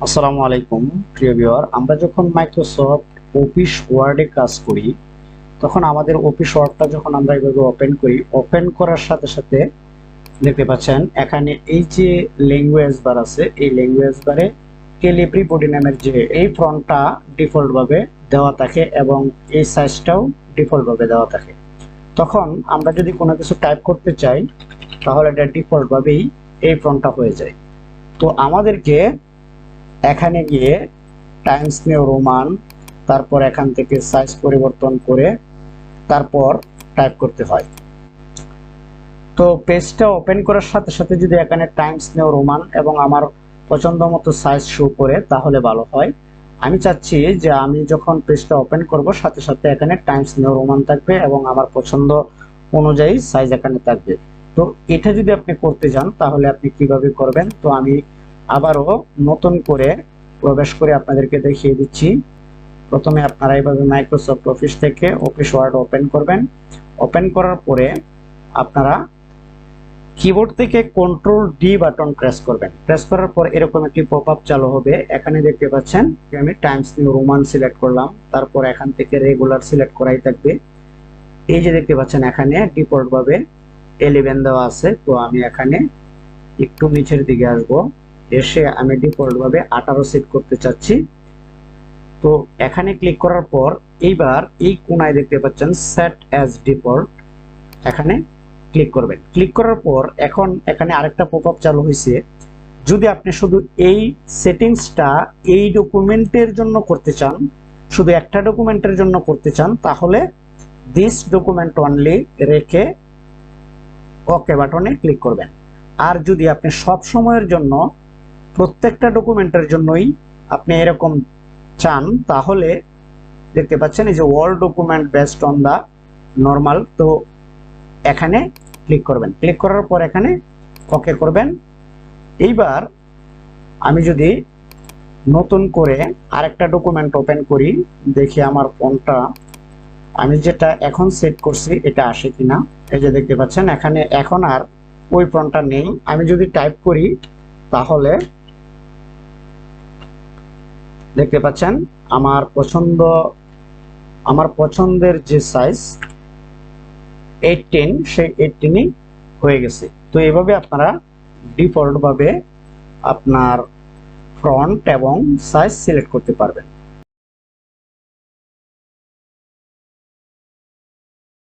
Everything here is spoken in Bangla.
আসসালামু আলাইকুম প্রিয় ভিউয়ার, আমরা যখন মাইক্রোসফট অফিস ওয়ার্ডে কাজ করি তখন আমাদের অফিস ওয়ার্ডটা যখন আমরা এইভাবে ওপেন করি, ওপেন করার সাথে সাথে দেখতে পাচ্ছেন এখানে এই যে ল্যাঙ্গুয়েজ বার আছে, এই ল্যাঙ্গুয়েজ বারে ক্যালিব্রি বডি নামের যে এই ফন্টটা ডিফল্ট ভাবে দেওয়া থাকে এবং এই সাইজটাও ডিফল্ট ভাবে দেওয়া থাকে। তখন আমরা যদি কোনো কিছু টাইপ করতে চাই তাহলে এটা ডিফল্ট ভাবেই এই ফন্টটা হয়ে যায়। তো আমাদেরকে এখানে গিয়ে টাইমস নিউ রোমান, তারপর এখান থেকে সাইজ পরিবর্তন করে তারপর টাইপ করতে হয়। তো পেজটা ওপেন করার সাথে সাথে যদি এখানে টাইমস নিউ রোমান এবং আমার পছন্দ মতো সাইজ শো করে তাহলে ভালো হয়। আমি চাচ্ছি যে আমি যখন পেজটা ওপেন করব সাথে সাথে এখানে টাইমস নিউ রোমান থাকবে এবং আমার পছন্দ অনুযায়ী সাইজ এখানে থাকবে। তো এটা যদি আপনি করতে যান তাহলে আপনি কিভাবে করবেন, তো আমি আবারও নতুন করে প্রবেশ করে আপনাদেরকে দেখিয়ে দিচ্ছি। প্রথমে আপনারা এইভাবে মাইক্রোসফট অফিস থেকে অফিস ওয়ার্ড ওপেন করবেন। ওপেন করার পরে আপনারা কিবোর্ড থেকে কন্ট্রোল ডি বাটন প্রেস করবেন। প্রেস করার পর এরকম একটি পপআপ চালু হবে। এখানে দেখতে পাচ্ছেন আমি টাইমস নিউ রোমান সিলেক্ট করলাম, তারপর এখান থেকে রেগুলার সিলেক্ট করাই থাকবে। এই যে দেখতে পাচ্ছেন এখানে ডিফল্ট ভাবে 11 দেওয়া আছে, তো আমি এখানে একটু নিচের দিকে আসবো, এসে আমি ডিফল্ট ভাবে 18 সেট করতে চাচ্ছি। তো এখানে ক্লিক করার পর এইবার এই কোণায় দেখতে পাচ্ছেন সেট অ্যাজ ডিফল্ট, এখানে ক্লিক করবেন। ক্লিক করার পর এখন এখানে আরেকটা পপআপ চালু হয়েছে। যদি আপনি শুধু এই সেটিংসটা এই ডকুমেন্টের জন্য করতে চান, শুধু একটা ডকুমেন্টের জন্য করতে চান, তাহলে দিস ডকুমেন্ট অনলি রেখে ওকে বাটনে ক্লিক করবেন। আর যদি আপনি সব সময়ের জন্য প্রত্যেকটা ডকুমেন্টের জন্যই আপনি এরকম চান তাহলে দেখতে পাচ্ছেন এই যে word document based on the normal, তো এখানে ক্লিক করবেন। ক্লিক করার পর এখানে ওকে করবেন। এইবার আমি যদি নতুন করে আরেকটা ডকুমেন্ট ওপেন করি, দেখি আমার ফন্টটা আমি যেটা এখন সেট করছি এটা আসে কিনা। এই যে দেখতে পাচ্ছেন এখানে এখন আর ওই ফন্টটা নেই। আমি যদি টাইপ করি তাহলে দেখতে পাচ্ছেন আমার পছন্দের যে সাইজ 18 সেই 18ই হয়ে গেছে। তো এইভাবে আপনারা ডিফল্ট ভাবে আপনার ফন্ট এবং সাইজ সিলেক্ট করতে পারবেন।